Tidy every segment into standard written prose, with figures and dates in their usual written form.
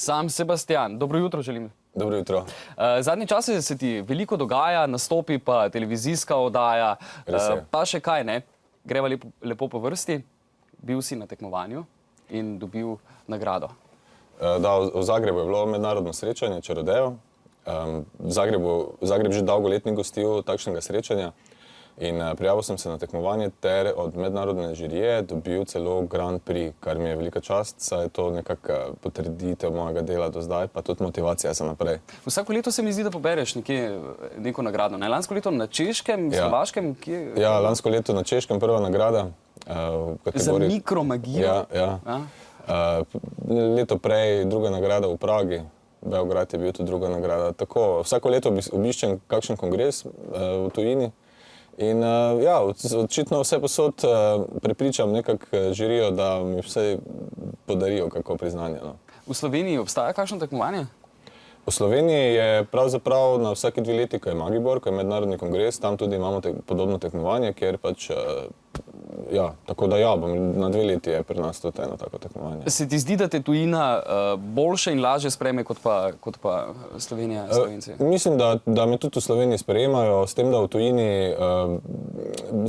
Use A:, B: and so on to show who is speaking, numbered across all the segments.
A: Sam Sebastian, dobro jutro želim.
B: Dobro jutro.
A: Zadnje čase se ti veliko dogaja, nastopi pa televizijska oddaja, pa še kaj ne. Greva lepo po vrsti. Bil si na tekmovanju in dobil nagrado.
B: Da, v Zagrebu je bilo mednarodno srečanje čarodejev. Zagreb že dolgo let ni gostil takšnega srečanja. In prijavil sem se na tekmovanje ter od mednarodne žirije dobil celo Grand Prix, kar mi je velika čast, saj je to nekako potrditev mojega dela do zdaj, pa tudi motivacija za naprej.
A: Vsako leto se mi zdi, da pobereš neko nagrado. Lansko leto na Češkem, Slovaškem?
B: Ja, lansko leto na Češkem prva nagrada.
A: Za mikromagijo?
B: Ja. Leto prej druga nagrada v Pragi, Beograd je bil tudi druga nagrada. Tako, vsako leto obiščem kakšen kongres v tujini. In ja, očitno vse posod prepričam nekako žirijo, da mi vse podarijo kako priznanje.
A: V Sloveniji obstaja kakšno tekmovanje?
B: V Sloveniji je pravzaprav na vsaki 2 leti, ko je Magibor, ko je mednarodni kongres, tam tudi imamo podobno tekmovanje, kjer pač, ja, tako da ja, na 2 leti je pri nas tudi eno tako tekmovanje.
A: Se ti zdi, da te tujina boljše in lažje sprejme kot pa Slovenija, Slovenci?
B: Mislim, da me tudi v Sloveniji sprejemajo, s tem, da v tujini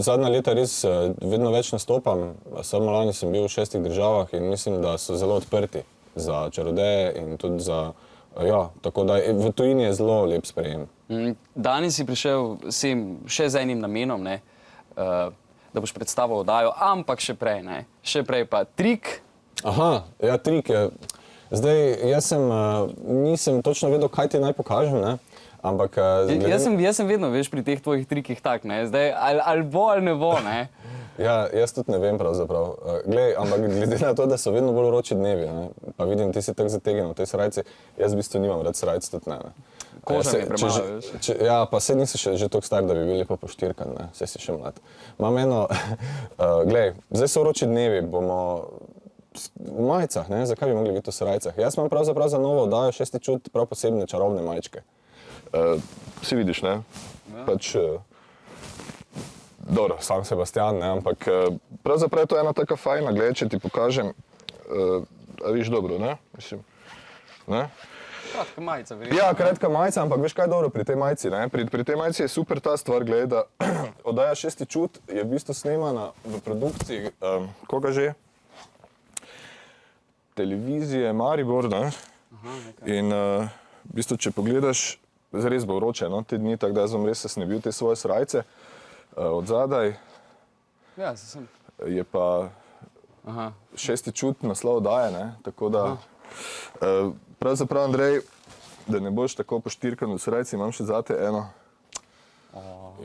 B: zadnja leta res vedno več nastopam. Samo lani sem bil v 6 državah in mislim, da so zelo odprti za čarodeje in tudi za ja, tako da v tujini je zelo lep sprejem.
A: Danes si prišel sem še z enim namenom, ne, da boš predstavil oddajo, ampak še prej, ne, še prej pa trik.
B: Aha, ja, trik je. Zdaj, jaz nisem točno vedel, kaj ti naj pokažem, ne, ampak...
A: Jaz sem vedno, veš, pri teh tvojih trikih tak, ne, zdaj, ali bo ali ne bo, ne.
B: Ja, jaz tudi ne vem pravzaprav. Glej, ampak glede na to, da so vedno bolj vroči dnevi, ne, pa vidim, ti si tako zategnjen v tej srajci, jaz v bistvu nimam rad srajc tudi ne.
A: Koža mi je premalo, veš.
B: Ja, pa saj nisi že toliko star, da bi bil lepo poštirkan, ne, saj si še mlad. Imam eno, glej, zdaj so vroči dnevi, bomo v majicah, ne, zakaj bi mogli biti v srajcah? Jaz imam pravzaprav za novo oddajo 6. čut prav posebne čarobne majčke. Si vidiš, ne? Pač... Dobro, sam Sebastian, ne, ampak pravzaprav je to ena taka fajna, gled, če ti pokažem, a viš dobro, ne, mislim, ne?
A: Kratka majica, verjetno.
B: Ja, kratka majica, ampak veš kaj je dobro pri tej majici, ne, pri tej majici je super ta stvar, gled, da oddaja 6. čut je v bistvu snemana v produkciji, koga že? Televizije Maribor, ne, in v bistvu, če pogledaš, res bo vroče, no, te dni, tako da jaz bom res se snebil te svoje srajce. Od zadaj je pa 6. čut naslov oddaje, ne, tako da pravzaprav, Andrej, da ne boš tako poštirkan v srajci, imam še zate eno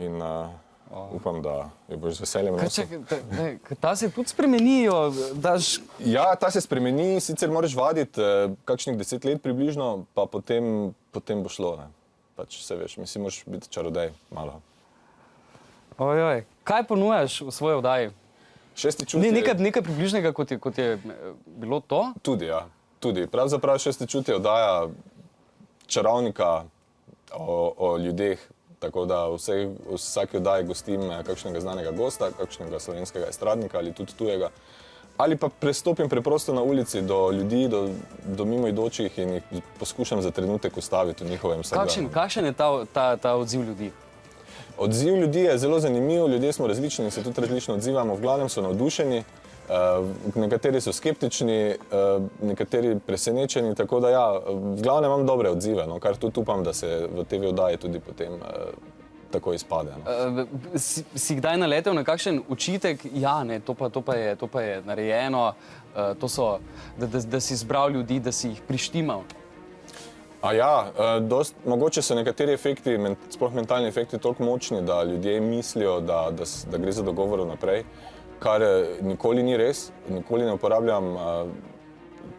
B: in upam, da jo boš z veseljem nosil.
A: Ta se tudi spremenijo, daš...
B: Ja, ta se spremeni, sicer moraš vaditi kakšnih 10 let približno, pa potem bo šlo, ne, pač se veš, mislim, moraš biti čarodej malo.
A: Ojoj, kaj ponujaš v svoji oddaji?
B: 6. čut je...
A: Nekaj približnega, kot je bilo to?
B: Tudi, ja. Tudi. Pravzaprav 6. čut je oddaja čarovnika o ljudeh, tako da v vsaki oddaji gostim kakšnega znanega gosta, kakšnega slovenskega estradnika ali tudi tujega. Ali pa prestopim preprosto na ulici do ljudi, do mimoidočih in jih poskušam za trenutek ustaviti v njihovem vsakdanju.
A: Kakšen je ta odziv ljudi?
B: Odziv ljudi je zelo zanimiv, ljudje smo različni in se tudi različno odzivamo. V glavnem so navdušeni, nekateri so skeptični, nekateri presenečeni, tako da ja, v glavnem imam dobre odzive, no, kar tudi upam, da se v TV oddaji tudi potem tako izpade. No.
A: Si kdaj naletel na kakšen očitek, ja, ne, to pa je narejeno, da si izbral ljudi, da si jih prištimal?
B: A ja, mogoče so nekateri efekti, sploh mentalni efekti, toliko močni, da ljudje mislijo, da gre za dogovor naprej, kar nikoli ni res. Nikoli ne uporabljam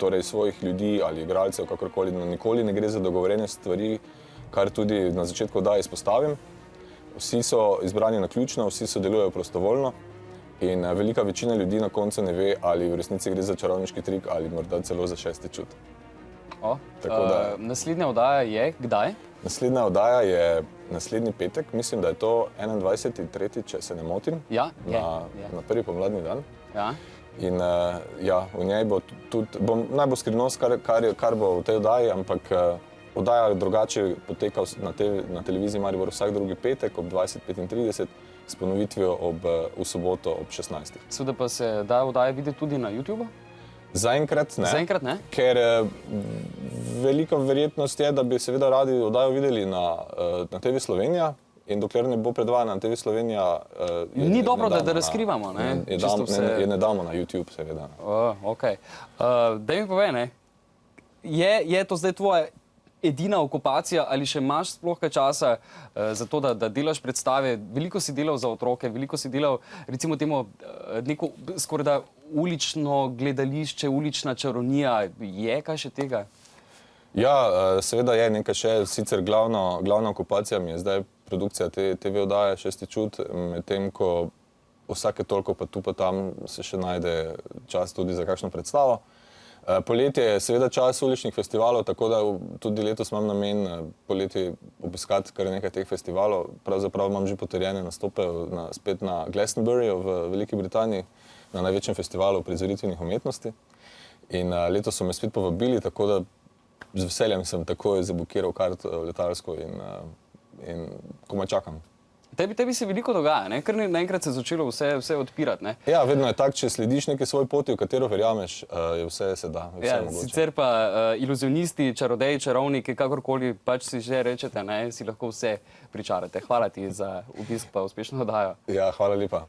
B: torej svojih ljudi ali igralcev, kakorkoli, nikoli ne gre za dogovorene stvari, kar tudi na začetku oddaje izpostavim. Vsi so izbrani naključno, vsi sodelujejo prostovoljno in velika večina ljudi na koncu ne ve, ali v resnici gre za čarovniški trik ali morda celo za 6. čut.
A: Naslednja oddaja je kdaj?
B: Naslednja oddaja je naslednji petek, mislim, da je to 21.3., če se ne motim, na prvi pomladni dan. In ja, v njej bo tudi, naj bo skrivnost, kar bo v tej oddaji, ampak oddaja drugače poteka na televiziji Maribor vsak drugi petek ob 20:35 s ponovitvijo v soboto ob 16.
A: Seveda pa se da oddaja videti tudi na YouTubu?
B: Zaenkrat ne.
A: Zaenkrat ne?
B: Ker velika verjetnost je, da bi seveda radi oddajo videli na TV Slovenija in dokler ne bo predvajana na TV Slovenija,
A: Ni dobro, da razkrivamo, ne?
B: Je ne damo na YouTube, seveda.
A: Okay. Daj mi povej, ne? Je to zdaj tvoja edina okupacija ali še imaš sploh kaj časa za to, da delaš predstave? Veliko si delal za otroke, veliko si delal recimo temu neko skorajda ulično gledališče, ulična čarovnija. Je kaj še tega?
B: Ja, seveda je nekaj še. Sicer glavna okupacija mi je zdaj produkcija TV oddaje Šesti čut, medtem ko vsake toliko pa tu pa tam se še najde čas tudi za kakšno predstavo. Poletje je seveda čas uličnih festivalov, tako da tudi letos imam namen poleti obiskati kar nekaj teh festivalov. Pravzaprav imam že potrjene nastope spet na Glastonburyju v Veliki Britaniji, na največjem festivalu prizoritvenih umetnosti. In letos so me spet povabili, tako da z veseljem sem takoj zabukiral kart letalsko in komaj čakam.
A: Tebi se veliko dogaja, ne? Ker naenkrat se je začelo vse odpirati, ne?
B: Ja, vedno je tako, če slediš neki svoj poti, v katero verjameš, je vse se da, vse je mogoče.
A: Sicer pa iluzionisti, čarodeji, čarovniki, kakorkoli pač si že rečete, ne, si lahko vse pričarate. Hvala ti za obisk pa uspešno oddajo.
B: Ja, hvala lepa.